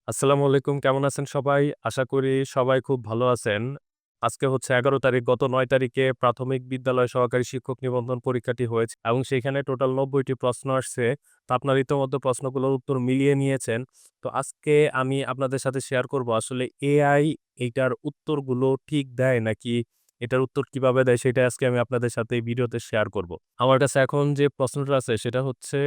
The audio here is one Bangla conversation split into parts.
আসসালামু আলাইকুম। কেমন আছেন সবাই? আশা করি সবাই খুব ভালো আছেন। আজকে হচ্ছে ১১ তারিখ। গত ৯ তারিখে প্রাথমিক বিদ্যালয় সহকারী শিক্ষক নিবন্ধন পরীক্ষাটি হয়েছে এবং সেখানে টোটাল ৯০ টি প্রশ্ন আসছে। তো আপনারা ইতোমধ্যে প্রশ্নগুলোর উত্তর মিলিয়ে নিয়েছেন। তো আজকে আমি আপনাদের সাথে শেয়ার করব আসলে এআই এইটার উত্তরগুলো ঠিক দেয় নাকি এটার উত্তর কিভাবে দেয় সেটা আজকে আমি আপনাদের সাথে এই ভিডিওতে শেয়ার করব। আমার কাছে এখন যে প্রশ্নটা আছে সেটা হচ্ছে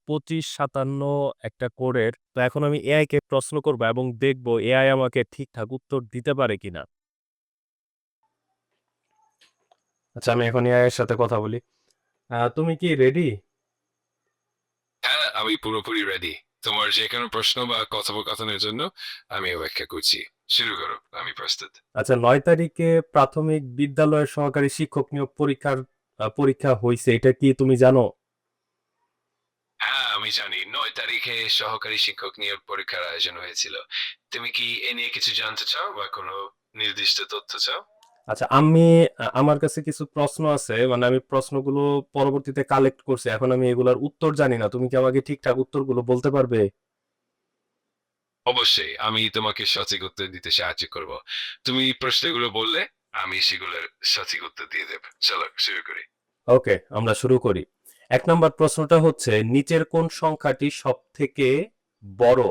২৫৫৭ একটা কোডের। তো এখন আমি এআই কে প্রশ্ন করব এবং দেখব এআই আমাকে ঠিকঠাক উত্তর দিতে পারে কিনা। আচ্ছা, আমি এখন এআই এর সাথে কথা বলি। তুমি কি রেডি? হ্যাঁ, আমি পুরোপুরি রেডি। তোমার যে কোনো প্রশ্ন বা কথোপকথনের জন্য আমি অপেক্ষা করছি। শুরু করো, আমি প্রস্তুত। আচ্ছা, ৯ তারিখে প্রাথমিক বিদ্যালয়ের সহকারী শিক্ষক নিয়োগ পরীক্ষা হইছে। এটা কি তুমি জানো? হ্যাঁ, আমি জানি ৯ তারিখে সহকারী শিক্ষক নিয়োগ পরীক্ষার আয়োজন হয়েছিল। তুমি কি এ নিয়ে কিছু জানতে চাও বা কোনো নির্দিষ্ট তথ্য চাও? আচ্ছা, আমার কাছে কিছু প্রশ্ন আছে। মানে আমি প্রশ্নগুলো পরবর্তীতে কালেক্ট করছি। এখন আমি এগুলার উত্তর জানি না। তুমি কি আমাকে ঠিকঠাক উত্তরগুলো বলতে পারবে? অবশ্যই, আমি তোমাকে সঠিক উত্তর দিতে সাহায্য করব। তুমি প্রশ্নগুলো বললে আমি সেগুলোর সঠিক উত্তর দিয়ে দেব। চলো শুরু করি। ওকে, আমরা শুরু করি। ১ নাম্বার প্রশ্নটা হচ্ছে, নিচের কোন সংখ্যাটি সবথেকে বড়?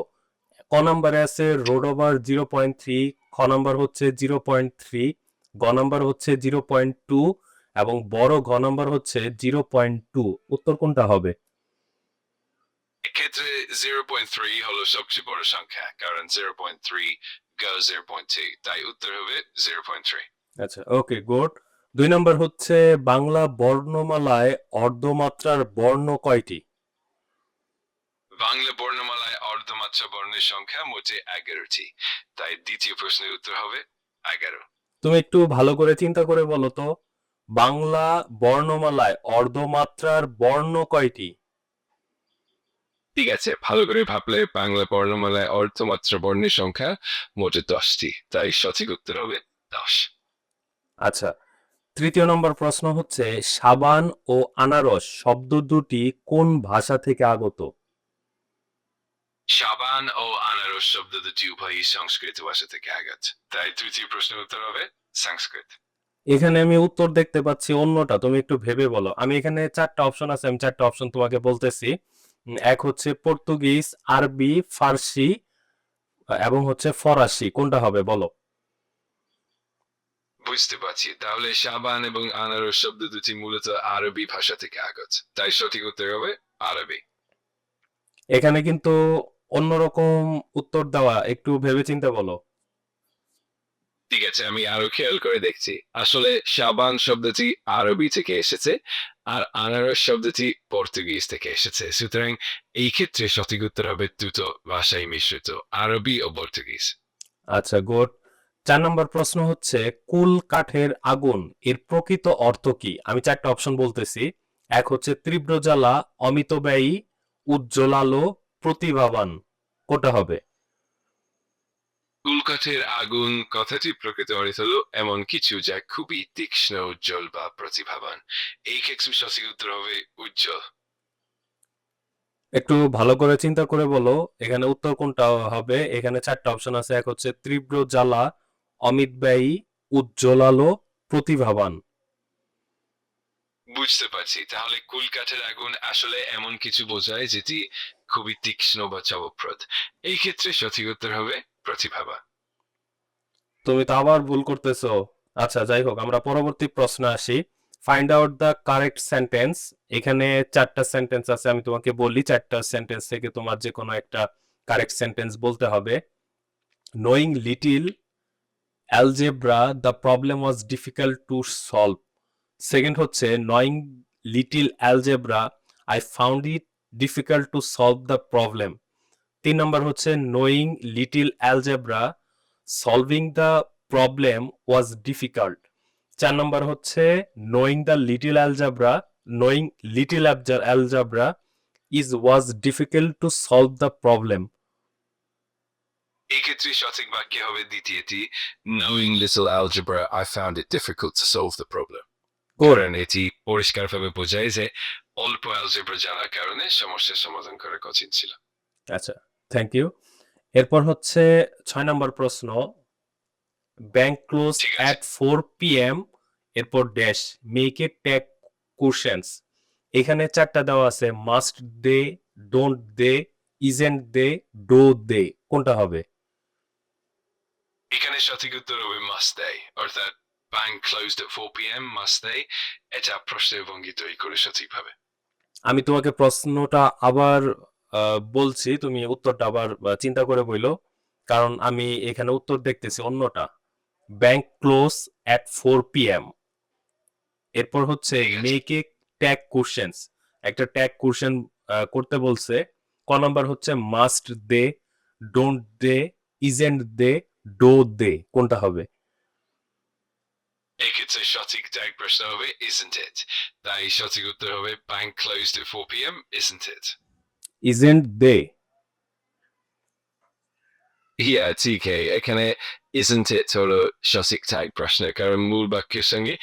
ক নাম্বারে আছে রোড ওভার 0.3, খ নাম্বার হচ্ছে 0.3, গ নাম্বার হচ্ছে 0.2 এবং বড় ঘ নাম্বার হচ্ছে 0.2। উত্তর কোনটা হবে? এক্ষেত্রে 0.3 হলো সবচেয়ে বড় সংখ্যা, কারণ 0.3 go 0.2, তাই উত্তর হবে 0.3। আচ্ছা, ওকে, গুড। ২ নাম্বার হচ্ছে, বাংলা বর্ণমালায় অর্ধমাত্রার বর্ণ কয়টি? বাংলা বর্ণমালায় অর্ধমাত্রা বর্ণের সংখ্যা মোটে 11টি, তাই দ্বিতীয় প্রশ্নের উত্তর হবে 11। তুমি একটু ভালো করে চিন্তা করে বলো তো, বাংলা বর্ণমালায় অর্ধমাত্রার বর্ণ কয়টি? ঠিক আছে, ভালো করে ভাবলে বাংলা বর্ণমালায় অর্ধমাত্রা বর্ণের সংখ্যা মোটে 10টি, তাই সঠিক উত্তর হবে 10। আচ্ছা, তৃতীয় নম্বর প্রশ্ন হচ্ছে, সাবান ও আনারস শব্দ দুটি কোন ভাষা থেকে আগত? সাবান ও আনারস শব্দ দুটি উভয়ই সংস্কৃত ভাষা থেকে আগত, তাই তৃতীয় প্রশ্নের উত্তর হবে সংস্কৃত। এখানে আমি উত্তর দেখতে পাচ্ছি অন্যটা, তুমি একটু ভেবে বলো। আমি এখানে 4টা অপশন আছে, আমি 4টা অপশন তোমাকে বলতেছি। এক হচ্ছে পর্তুগিজ, আরবি, ফার্সি এবং হচ্ছে ফরাসি। কোনটা হবে বলো? বুঝতে পারছি, তাহলে সাবান এবং আনারস শব্দ দুটি মূলত আরবি ভাষা থেকে আগত, তাই সঠিক উত্তর হবে আরবি। এখানে কিন্তু অন্যরকম উত্তর দেওয়া, একটু ভেবেচিন্তে বলো। ঠিক আছে, আমি আরো খেয়াল করে দেখছি। আসলে সাবান শব্দটি আরবি থেকে এসেছে, আর আনারস শব্দটি পর্তুগিজ থেকে এসেছে। সুতরাং এই ক্ষেত্রে সঠিক উত্তর হবে দুটো ভাষাই মিশ্রিত, আরবি ও পর্তুগিজ। আচ্ছা, গুড। ৪ নম্বর প্রশ্ন হচ্ছে, কুল কাঠের আগুন এর প্রকৃত অর্থ কি? আমি 4টা অপশন বলতেছি। এক হচ্ছে তীব্র জ্বালা, অমিতব্যয়ী, উজ্জ্বলালো, প্রতিভাবান। কোনটা হবে? কুলকাঠের আগুন কথাটি প্রকৃত অর্থ হলো এমন কিছু যা খুবই তীক্ষ্ণ, উজ্জ্বল বা প্রতিভাবান। এই ক্ষেত্রে সঠিক উত্তর হবে উজ্জ্বল। একটু ভালো করে চিন্তা করে বলো, এখানে উত্তর কোনটা হবে। এখানে 4টা অপশন আছে। এক হচ্ছে তীব্র জ্বালা, অমিতব্যয়ী, উজ্জ্বলালো, প্রতিভাবান। বুঝতে পারছি, তাহলে কুলকাঠের আগুন আসলে এমন কিছু বোঝায় যেটি খুবই তীক্ষ্ণ বা চমকপ্রদ। এই ক্ষেত্রে সঠিক উত্তর হবে প্রতিভাবা। তুমি তো আবার ভুল করতেছো। আচ্ছা, যাই হোক, আমরা পরবর্তী প্রশ্নে আসি। Find out the correct sentence. এখানে 4টা সেন্টেন্স আছে, আমি তোমাকে বলি 4টা সেন্টেন্স থেকে তোমার যে কোনো একটা কারেক্ট সেন্টেন্স বলতে হবে। Knowing little algebra the problem was difficult to solve. Second হচ্ছে, knowing little algebra I found it difficult to solve the problem. 3 number হচ্ছে, knowing little algebra solving the problem was difficult. 4 number হচ্ছে, knowing the little algebra knowing little algebra is was difficult to solve the problem. এই ক্ষেত্রে সঠিক বাক্য হবে দ্বিতীয়টি, knowing little algebra I found it difficult to solve the problem, good. কারণ এটি পরিষ্কারভাবে বোঝায় যে অল্প অ্যালজেব্রা জানার কারণে সমস্যার সমাধান করা কঠিন ছিল। আচ্ছা, থ্যাংক ইউ। এরপর হচ্ছে 6 নম্বর প্রশ্ন, ব্যাংক ক্লোজ ঠিক আছে। At 4 p.m. এরপর dash make a tag questions. এখানে 4টা দেওয়া আছে, must they, don't they, isn't they, do they, কোনটা হবে? এখানে সঠিক উত্তর হবে মাস্ট দে, অর্থাৎ bank closed at 4 p.m. Must they. এটা প্রশ্নের ভঙ্গি তৈরি করে সঠিকভাবে। আমি তোমাকে প্রশ্নটা আবার বলছি, তুমি উত্তরটা আবার চিন্তা করে বইলো, কারণ আমি এখানে উত্তর দেখতেছি অন্যটা। Bank close at 4 p.m. এরপর হচ্ছে ঠিক আছে। মেক এ ট্যাগ কোশ্চেন্স, একটা ট্যাগ কোশ্চেন করতে বলছে। ক নাম্বার হচ্ছে must they, don't they, isn't they, do they, কোনটা হবে? এক্ষেত্রে সঠিক ট্যাগ প্রশ্ন হবে isn't it, তাই সঠিক উত্তর হবে bank closed at 4 p.m. isn't it. Isn't they. Yeah ঠিক, এখানে isn't it হলো সঠিক ট্যাগ প্রশ্ন, কারণ মূল বাক্যের সঙ্গে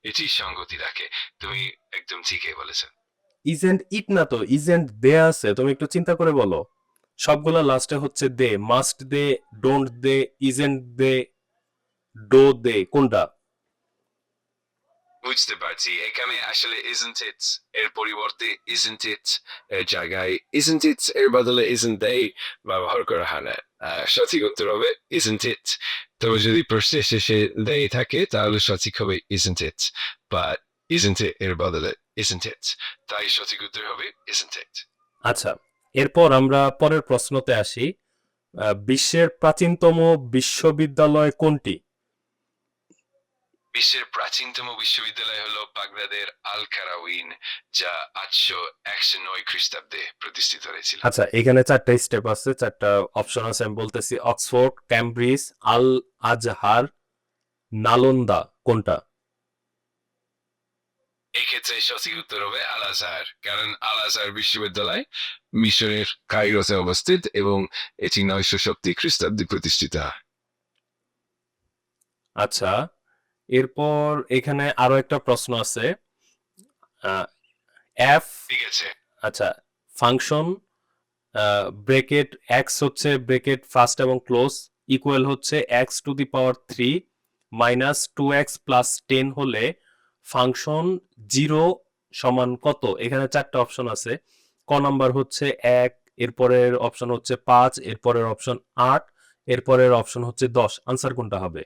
এটি সঙ্গতি রাখে। তুমি একদম ঠিকই বলেছো। ইজেন্ট ইট না তো, ইজেন্ট দে আছে, তুমি একটু চিন্তা করে বলো। সবগুলা লাস্টে হচ্ছে they, must they, don't they, isn't they, do they, কোনটা? বুঝতে পারছি, এখানে আসলে isn't it এর পরিবর্তে isn't it এর জায়গায় isn't it এর বদলে isn't they ব্যবহার করা হয় না। সঠিক উত্তর হবে isn't it। তবে যদি প্রশ্নের শেষে they থাকে তাহলে সঠিক হবে isn't it, but isn't it এর বদলে isn't it, তাই সঠিক উত্তর হবে isn't it। আচ্ছা, এরপর আমরা পরের প্রশ্নতে আসি। বিশ্বের প্রাচীনতম বিশ্ববিদ্যালয় কোনটি? বিশ্বের প্রাচীনতম বিশ্ববিদ্যালয় হলো বাগদাদের আল কারাউইন, যা 809 খ্রিস্টাব্দে প্রতিষ্ঠিত হয়েছিল। আচ্ছা, এখানে 4টা স্টেপ আছে, 4টা অপশন আছে, আমি বলতেছি। অক্সফোর্ড, ক্যামব্রিজ, আল আজহার, নালন্দা, কোনটা? এক্ষেত্রে সঠিক উত্তর হবে আল আজহার, কারণ আল আজহার বিশ্ববিদ্যালয় মিশরের কায়রোতে অবস্থিত এবং এটি 970 খ্রিস্টাব্দে প্রতিষ্ঠিত হয়। আচ্ছা, এরপর এখানে আরো একটা প্রশ্ন আছে। এফ, ঠিক আছে। আচ্ছা, ফাংশন ব্রেকেট এক্স হচ্ছে ব্রেকেট ফার্স্ট এবং ক্লোজ, ইকুয়াল হচ্ছে x to the power 3 minus 2x plus 10 হলে ফাংশন 0 সমান কত? এখানে 4টা অপশন আছে। ক নাম্বার হচ্ছে 1, এরপরের অপশন হচ্ছে 5, এরপরের অপশন 8, এরপরের অপশন হচ্ছে 10। আনসার কোনটা হবে?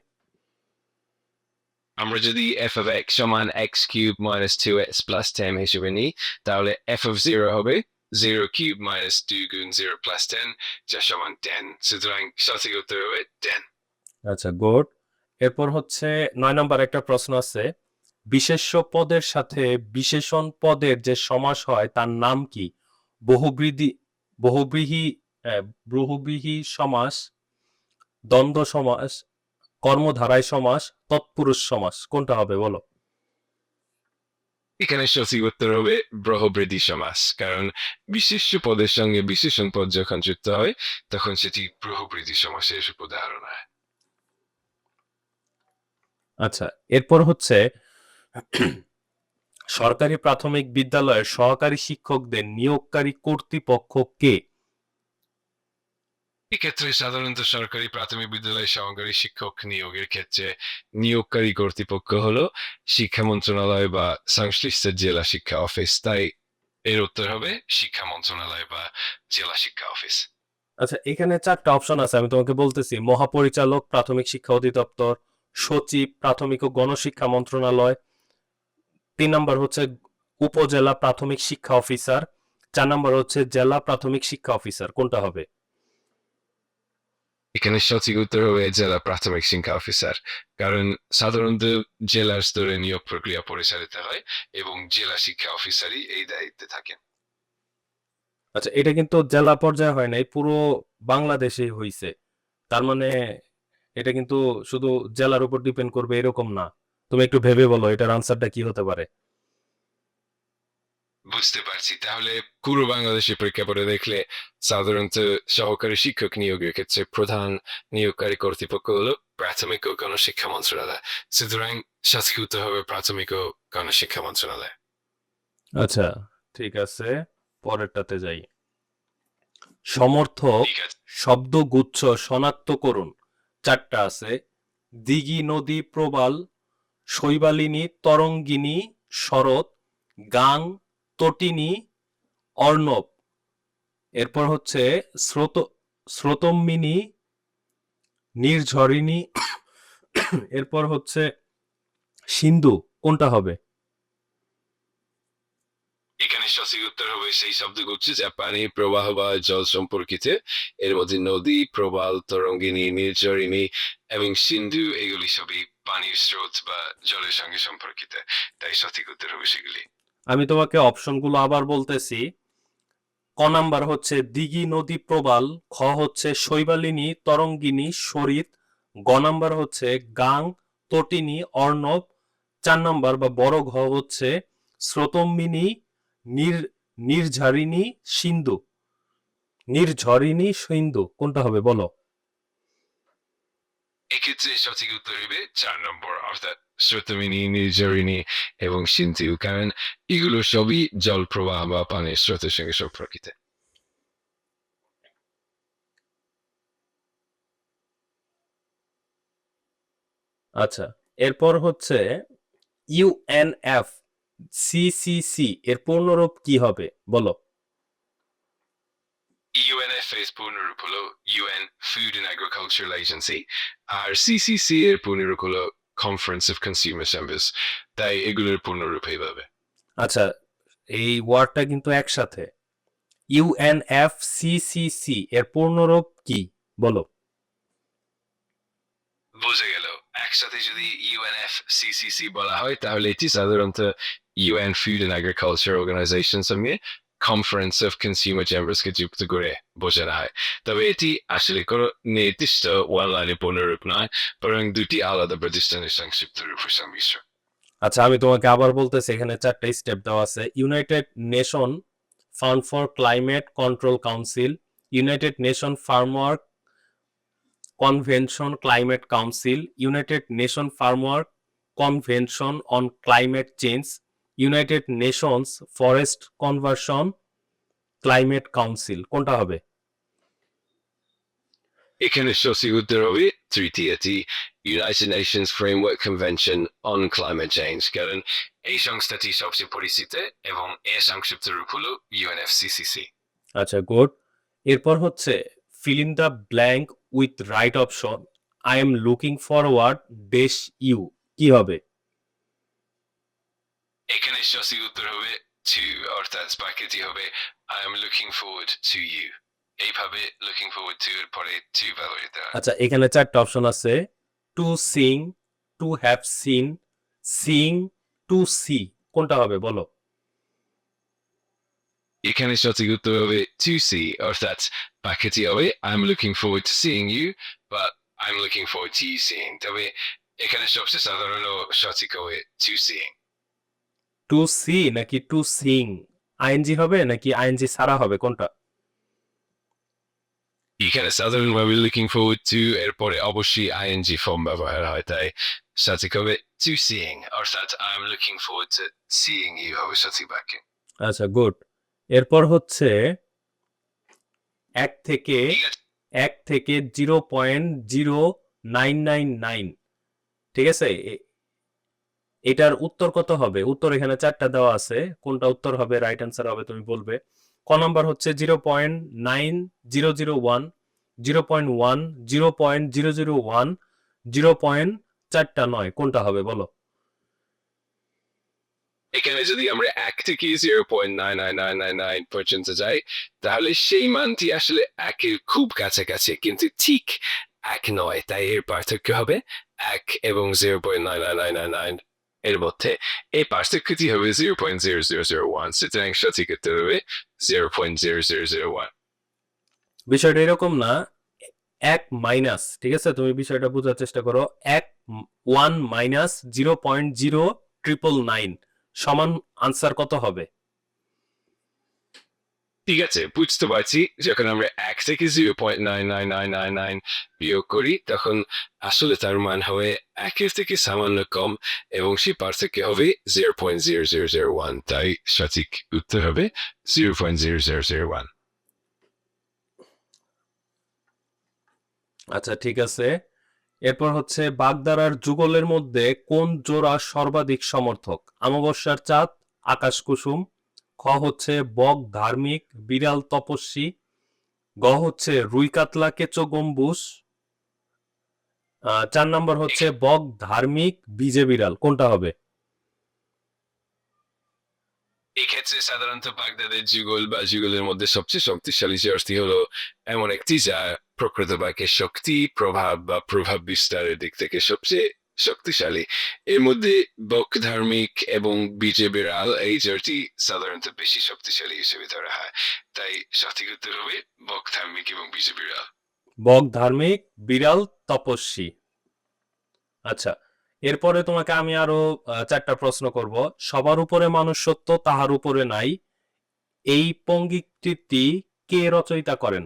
আমরা যদি f of x সমান x cube minus 2x plus 10 হিসেবে নিই, তাহলে f of 0 হবে 0 কিউব মাইনাস 2 গুণ 0 প্লাস 10, যা সমান 10। সুতরাং সঠিক উত্তর হবে 10। আচ্ছা, গুড। এরপর হচ্ছে 9 নাম্বার একটা প্রশ্ন আছে। বিশেষ্য পদের সাথে বিশেষণ পদের যে সমাস হয় তার নাম কি? বহুব্রীহি, বহুব্রীহি, বহুব্রীহি সমাস, দ্বন্দ্ব সমাস, কর্মধারায় সমাস, তৎপুরুষ সমাস, কোনটা হবে বলো? এখানে সঠিক উত্তর হবে বহুব্রীহি সমাস, কারণ বিশেষ্য পদের সঙ্গে বিশেষণ পদ যখন যুক্ত হয় তখন সেটি বহুব্রীহি সমাসের উদাহরণ হয়। আচ্ছা, এরপর হচ্ছে সরকারি প্রাথমিক বিদ্যালয়ের সহকারী শিক্ষকদের নিয়োগকারী কর্তৃপক্ষ কে? এক্ষেত্রে সাধারণত সরকারি প্রাথমিক বিদ্যালয়ের সহকারী শিক্ষক নিয়োগের ক্ষেত্রে নিয়োগকারী কর্তৃপক্ষ হলো শিক্ষা মন্ত্রণালয় বা সংশ্লিষ্ট জেলা শিক্ষা অফিস, তাই এর উত্তর হবে শিক্ষা মন্ত্রণালয় বা জেলা শিক্ষা অফিস। আচ্ছা, এখানে 4টা অপশন আছে, আমি তোমাকে বলতেছি। মহাপরিচালক প্রাথমিক শিক্ষা অধিদপ্তর, সচিব প্রাথমিক ও গণশিক্ষা মন্ত্রণালয়, 3 নাম্বার হচ্ছে উপজেলা প্রাথমিক শিক্ষা অফিসার, 4 নাম্বার হচ্ছে জেলা প্রাথমিক শিক্ষা অফিসার, কোনটা হবে? এখানে সঠিক উত্তর হবে জেলা প্রাথমিক শিক্ষা অফিসার, কারণ সাধারণত জেলার স্তরে নিয়োগ প্রক্রিয়া পরিচালিত হয় এবং জেলা শিক্ষা অফিসারই এই দায়িত্বে থাকেন। আচ্ছা, এটা কিন্তু জেলা পর্যায়ে হয় নাই, পুরো বাংলাদেশেই হইছে। তার মানে এটা কিন্তু শুধু জেলার উপর ডিপেন্ড করবে এরকম না। তুমি একটু ভেবে বলো এটার আনসারটা কি হতে পারে? বুঝতে পারছি, তাহলে পুরো বাংলাদেশের প্রেক্ষাপটে দেখলে সাধারণত সহকারী শিক্ষক নিয়োগের ক্ষেত্রে প্রধান নিয়োগকারী কর্তৃপক্ষ হলো প্রাথমিক ও গণশিক্ষা মন্ত্রণালয়। সুতরাং সঠিক উত্তর হবে প্রাথমিক ও গণশিক্ষা মন্ত্রণালয়। আচ্ছা, ঠিক আছে, পরেরটাতে যাই। সমর্থক ঠিক আছে শব্দগুচ্ছ শনাক্ত করুন। 4টা আছে: দিঘি, নদী, প্রবাল, শৈবালিনী, তরঙ্গিনী, শরৎ, গাং, তটিনী, অর্ণব। এরপর হচ্ছে স্রোতম্বিনী, নির্ঝরিণী, এরপর হচ্ছে সিন্ধু। কোনটা হবে? এখানে সঠিক উত্তর হবে সেই শব্দগুচ্ছ যা পানির প্রবাহ বা জল সম্পর্কিত। এর মধ্যে নদী, প্রবাল, তরঙ্গিনী, নির্ঝরিণী এবং সিন্ধু এগুলি সবই পানির স্রোত বা জলের সঙ্গে সম্পর্কিত, তাই সঠিক উত্তর হবে সেগুলি। আমি তোমাকে অপশনগুলো আবার বলতেছি। ক নাম্বার হচ্ছে দিঘি, নদী, প্রবাল। খ হচ্ছে শৈবালিনী, তরঙ্গিনী, শরিত। গ নাম্বার হচ্ছে গাং, তটিনী, অর্ণব। 4 নাম্বার বা বড় ঘ হচ্ছে স্রোতম্বিনী, নির্ঝরিণী, সিন্ধু। নির্ঝরিণী, সিন্ধু কোনটা হবে বলো? এক্ষেত্রে সঠিক উত্তর হবে 4 নম্বর, অর্থাৎ স্রোতমিনী, নির্ঝরিণী এবং সিন্ধু, কারণ এগুলো সবই জল প্রবাহ বা পানির স্রোতের সঙ্গে সম্পর্কিত। আচ্ছা, এরপর হচ্ছে ইউএনএফ সিসিসি এর পূর্ণরূপ কি হবে বলো? ইউএনএফএ এর পূর্ণরূপ হলো UN food and agricultural agency, আর সিসিসি এর পূর্ণরূপ হলো কনফারেন্স অফ কনজিউমার চেম্বার্স, তাই এগুলোর পূর্ণরূপ এইভাবে। আচ্ছা, এই ওয়ার্ডটা কিন্তু একসাথে। ইউএনএফসিসিসি এর পূর্ণরূপ কি বলো? বোঝা গেল, একসাথে যদি ইউএনএফসিসিসি বলা হয় তাহলে এটি সাধারণত UN food and agriculture organisation সঙ্গে কনফারেন্স অফ কনজিউমার চেম্বার্স কে যুক্ত করে বোঝানো হয়। তবে এটি আসলে কোনো নির্দিষ্ট ওয়ান লাইনের পূর্ণরূপ নয়, বরং দুটি আলাদা প্রতিষ্ঠানের সংক্ষিপ্ত রূপের সংমিশ্রণ। আচ্ছা, আমি তোমাকে আবার বলতেছি, এখানে 4টা স্টেপ দেওয়া আছে। United Nation fund for climate control council, United Nation framework convention climate council, United Nation framework convention on climate change, United Nations forest conversion climate council. কোনটা হবে? এখানে সঠিক উত্তর হবে তৃতীয়টি, United Nations framework convention on climate change, কারণ এই সংস্থাটি সবচেয়ে পরিচিত এবং এর সংক্ষিপ্ত রূপ হলো ইউএনএফসিসিসি। আচ্ছা, গুড। এরপর হচ্ছে fill in the blank with right option. I am looking forward dash you কি হবে? এখানে সঠিক উত্তর হবে টু, অর্থাৎ বাক্যটি হবে I am looking forward to you. এইভাবে লুকিং ফরওয়ার্ড টু এর পরে টু ব্যবহৃত হয়। আচ্ছা, এখানে 4টা অপশন আছে: to sing, to have seen, sing, to see. কোনটা হবে বলো? এখানে সঠিক উত্তর হবে টু সি, অর্থাৎ বাক্যটি হবে I am looking forward to seeing you বা I am looking forward to you seeing. তবে এখানে সবচেয়ে সাধারণ ও সঠিক হবে টু সিইং। টু সি নাকি টু সিং? আইএনজি হবে নাকি আইএনজি ছাড়া হবে কোনটা? এখানে সাধারণভাবে লুকিং ফরওয়ার্ড টু এর পরে অবশ্যই আইএনজি ফর্ম ব্যবহার হয়, তাই সঠিক হবে টু সিইং, অর্থাৎ I am looking forward to seeing you হবে সঠিক বাক্য। আচ্ছা, গুড। এরপর হচ্ছে এক থেকে ঠিক আছে, 0.0999, ঠিক আছে? এটার উত্তর কত হবে? উত্তর এখানে 4টা দেওয়া আছে, কোনটা উত্তর হবে, রাইট অ্যান্সার হবে তুমি বলবে। ক নাম্বার হচ্ছে 0.9001, 0.1, 0.001, 0.4টা 9। কোনটা হবে বলো? এখানে যদি আমরা 1 থেকে 0.99999 পর্যন্ত যাই তাহলে সেই মানটি আসলে 1 এর খুব কাছাকাছি, কিন্তু ঠিক 1 নয়, তাই এর পার্থক্য হবে 1 এবং 0.99999 এর মধ্যে। এই পার্থক্যটি হবে 0.0001, সুতরাং সঠিক উত্তর হবে 0.0001। বিষয়টা এরকম না, এক মাইনাস, ঠিক আছে? তুমি বিষয়টা বোঝার চেষ্টা করো। 1 মাইনাস 0.0999 সমান আনসার কত হবে? ঠিক আছে, বুঝতে পারছি। যখন আমরা 1 থেকে 0.99999 বিয়োগ করি তখন আসলে তার মান হবে 1 এর থেকে সামান্য কম এবং সেই পার্থক্য হবে 0.0001, তাই সঠিক উত্তর হবে 0.0001। আচ্ছা, ঠিক আছে। এরপর হচ্ছে বাগধারার যুগলের মধ্যে কোন জোড়া সর্বাধিক সমর্থক? অমাবস্যার চাঁদ, আকাশ কুসুম। খ হচ্ছে বক ধার্মিক, বিড়াল তপস্বী। গ হচ্ছে রুই কাতলা কেঁচো গম্বুজ। 4 নম্বর হচ্ছে বক ধার্মিক, বিজে বিড়াল। কোনটা হবে? এক্ষেত্রে সাধারণত বাগদাদের যুগল বা যুগলের মধ্যে সবচেয়ে শক্তিশালী চর্চটি হলো এমন একটি যা প্রকৃত বাক্যে শক্তি প্রভাব বা প্রভাব বিস্তারের দিক থেকে সবচেয়ে শক্তিশালী। এর মধ্যে বক ধার্মিক এবং বিজে বিড়াল এই জোড়টি সাধারণত বেশি শক্তিশালী হিসেবে ধরা হয়। তাই সঠিক উত্তর হবে বক ধার্মিক এবং বিজে বিড়াল। বক ধার্মিক, বিড়াল তপস্বী। আচ্ছা, এরপরে তোমাকে আমি আরো 4টা প্রশ্ন করব। সবার উপরে মানুষ সত্য, তাহার উপরে নাই। এই পঙ্ক্তিটি কে রচয়িতা করেন?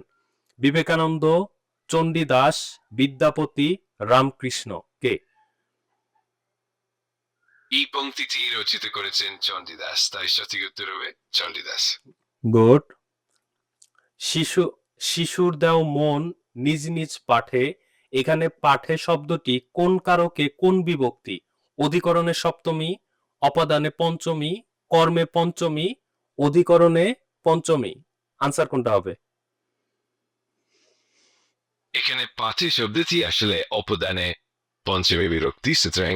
বিবেকানন্দ, চণ্ডীদাস, বিদ্যাপতি, রামকৃষ্ণ। কে? এই পংক্তিটি রচিত করেছেন চণ্ডীদাস, তাই সঠিক উত্তর হবে চণ্ডীদাস। গুড। শিশু শিশুর দেও মন নিজ নিজ পাঠে। এখানে পাঠে শব্দটি কোন কারকে কোন বিভক্তি? অধিকরণে সপ্তমী, অপাদানে পঞ্চমী, কর্মে পঞ্চমী, অধিকরণে পঞ্চমী। আনসার কোনটা হবে? এখানে পাঠে শব্দটি আসলে অপদানে পঞ্চমী বিভক্তি, সুতরাং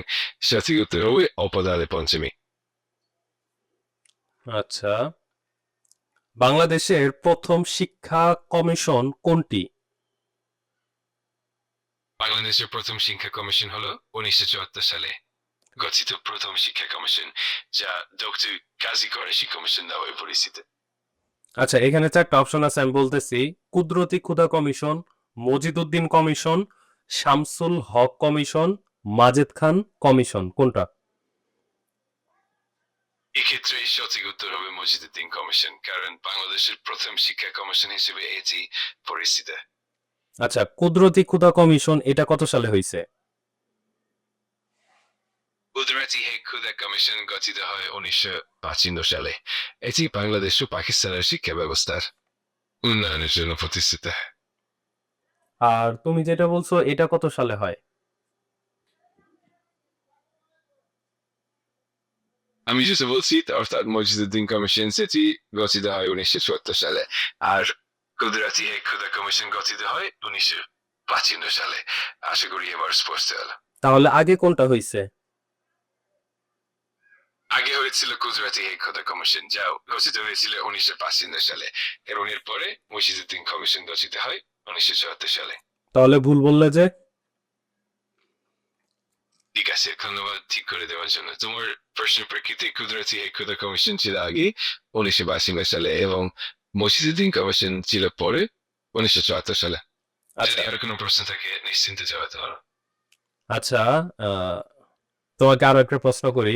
সঠিক উত্তর হবে অপদানে পঞ্চমী। আচ্ছা, বাংলাদেশের প্রথম শিক্ষা কমিশন কোনটি? বাংলাদেশের প্রথম শিক্ষা কমিশন হলো 1974 সালে গঠিত প্রথম শিক্ষা কমিশন, যা ডক্টর কাজী কুরেশি কমিশন নামে পরিচিত। আচ্ছা, এখানে 4টা অপশন আছে, আমি বলতেছি। কুদরতি ক্ষুধা কমিশন, মজিদউদ্দিন কমিশন, শামসুল হক কমিশন, মাজেদ খান কমিশন। কোনটা? এক্ষেত্রে সঠিক উত্তর হবে মজিদুদ্দিন কমিশন, কারণ বাংলাদেশের প্রথম শিক্ষা কমিশন হিসেবে এটি পরিচিত। আচ্ছা, কুদরতি ক্ষুধা কমিশন এটা কত সালে হয়েছে? কুদরতি ক্ষুধা কমিশন গঠিত হয় 1955 সালে। এটি বাংলাদেশ ও পাকিস্তানের শিক্ষা ব্যবস্থার উন্নয়নের জন্য প্রতিষ্ঠিত। আর তুমি যেটা বলছো এটা কত সালে হয়? আমি যেটা বলছি অর্থাৎ মজিদুদ্দিন কমিশন সেটি গঠিত হয় 1974 সালে, আর কুদরতি ক্ষুধা কমিশন গঠিত হয় 1955 সালে। আশা করি এবার স্পষ্ট হলো। তাহলে আগে কোনটা হয়েছে? আগে হয়েছিল কুদরতি ক্ষুধা কমিশন, যা গঠিত হয়েছিল 1955 সালে, এবং এরপরে মজিদুদ্দিন কমিশন গঠিত হয় 1974 সালে। তাহলে ভুল বললে যে? ঠিক আছে, ধন্যবাদ ঠিক করে দেওয়ার জন্য। তোমার প্রশ্নের প্রেক্ষিতে কুদরতি ক্ষুধা কমিশন ছিল আগে 1952 সালে এবং মজিদুদ্দিন কমিশন ছিল পরে 1974 সালে। যদি আচ্ছা আরো কোনো প্রশ্ন থাকে নিশ্চিন্তে জবাব পারো। আচ্ছা, আহ, তোমাকে আরো একটা প্রশ্ন করি।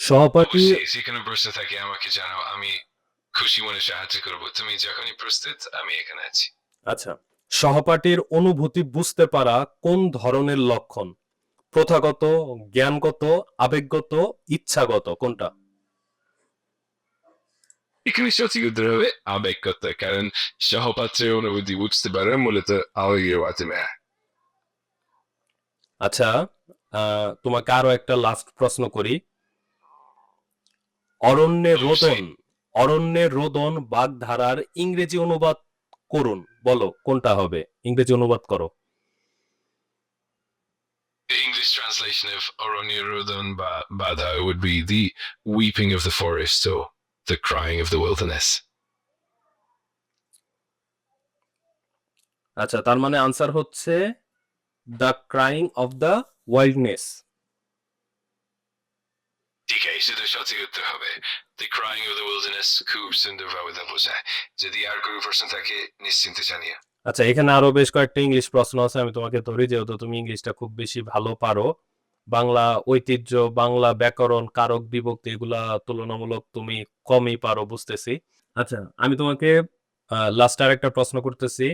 সহপাঠী। অবশ্যই যে কোনো প্রশ্ন থাকে আমাকে জানাও, আমি খুশি মনে সাহায্য করবো। তুমি যখনই প্রস্তুত আমি এখানে আছি। আচ্ছা, সহপাঠীর অনুভূতি বুঝতে পারা কোন ধরনের লক্ষণ? প্রথাগত, জ্ঞানগত, আবেগগত, ইচ্ছাগত। কোনটা? এখানে সঠিক উত্তর হবে আবেগগত, কারণ সহপাত্রের অনুভূতি বুঝতে পারা মূলত আবেগের মাধ্যমে। আচ্ছা, তোমাকে আরো একটা লাস্ট প্রশ্ন করি। অরণ্যের অবশ্যই। রোদন, অরণ্যের রোদন বাগধারার ইংরেজি অনুবাদ করুন। বলো কোনটা হবে? ইংরেজি অনুবাদ করো। The English translation of Oronia Rodon Bada would be the weeping of the forest or the crying of the wilderness. আচ্ছা, তার মানে আনসার হচ্ছে the crying of the wildness. ঠিক আছে, সেটা সঠিক উত্তর হবে The Crying of the Wilderness খুব সুন্দরভাবে তা বোঝায়। যদি আর কোনো প্রশ্ন থাকে নিশ্চিন্তে জানিও। আচ্ছা, এখানে আরো বেশ কয়েকটা ইংলিশ প্রশ্ন আছে, আমি তোমাকে ধরি, যেহেতু তুমি ইংলিশটা খুব বেশি ভালো পারো। বাংলা ঐতিহ্য, বাংলা ব্যাকরণ, কারক বিভক্তি এগুলা তুলনামূলক তুমি কমই পারো বুঝতেছি। আচ্ছা, আমি তোমাকে লাস্ট আর একটা প্রশ্ন করতেছি।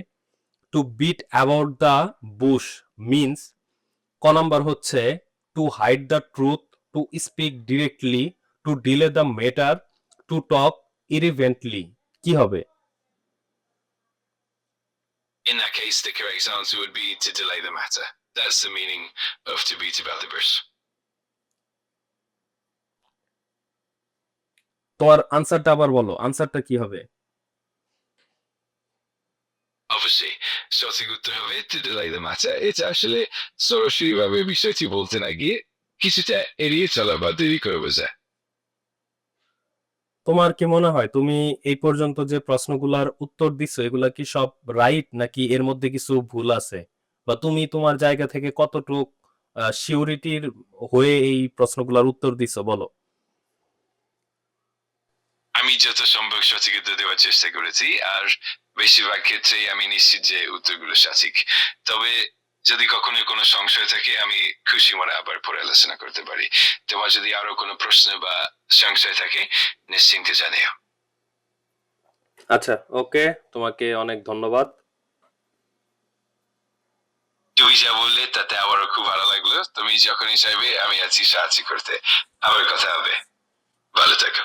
To beat about the bush means, ক নাম্বার হচ্ছে to hide the truth, to speak directly, to delay the matter, to talk irrelevantly. কি হবে? In that case, the correct answer would be to delay the matter. That's the meaning of to beat about the bush. তোমার আনসারটা আবার বলো, আনসারটা কি হবে? অবশ্যই সঠিক উত্তর হবে to delay the matter. এটা আসলে সরাসরি ভাবে বিষয়টি বলতে না গিয়ে কিছুটা এড়িয়ে চলা বা দেরি করে বোঝা। তোমার কি মনে হয় তুমি এই পর্যন্ত যে প্রশ্নগুলার উত্তর দিছো এগুলা কি সব রাইট নাকি এর মধ্যে কিছু ভুল আছে, বা তুমি তোমার জায়গা থেকে কতটুক সিউরিটির হয়ে এই প্রশ্নগুলার উত্তর দিছো বলো? আমি যত সম্ভব সঠিক উত্তর দেওয়ার চেষ্টা করেছি, আর বেশিরভাগ ক্ষেত্রেই আমি নিশ্চিত যে উত্তরগুলো সঠিক। তবে যদি কখনো কোনো সংশয় থাকে আমি খুশি মনে আবার পরে আলোচনা করতে পারি। তোমার যদি আরো কোনো প্রশ্ন বা সংশয় থাকে নিশ্চিন্তে জানিও। আচ্ছা, ওকে, তোমাকে অনেক ধন্যবাদ। তুমি যা বললে তাতে আমারও খুব ভালো লাগলো। তুমি যখনই চাইবে আমি আছি সাহায্য করতে। আবার কথা হবে। ভালো থেকো।